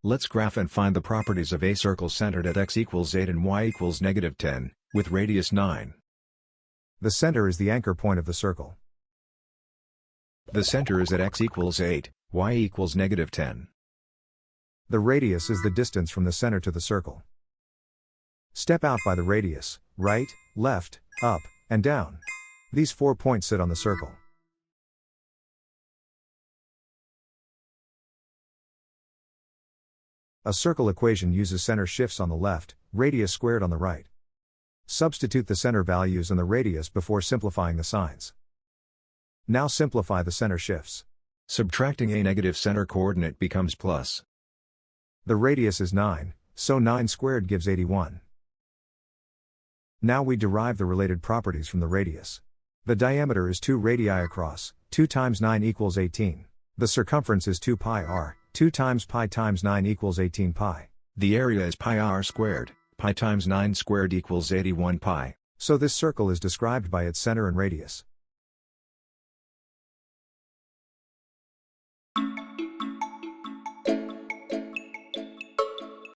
Let's graph and find the properties of a circle centered at x equals 8 and y equals -10, with radius 9. The center is the anchor point of the circle. The center is at x equals 8, y equals -10. The radius is the distance from the center to the circle. Step out by the radius, right, left, up, and down. These 4 points sit on the circle. A circle equation uses center shifts on the left, radius squared on the right. Substitute the center values and the radius before simplifying the signs. Now simplify the center shifts. Subtracting a negative center coordinate becomes plus. The radius is 9, so 9 squared gives 81. Now we derive the related properties from the radius. The diameter is 2 radii across, 2 times 9 equals 18. The circumference is 2 pi r, 2 times pi times 9 equals 18 pi. The area is pi r squared, pi times 9 squared equals 81 pi. So this circle is described by its center and radius.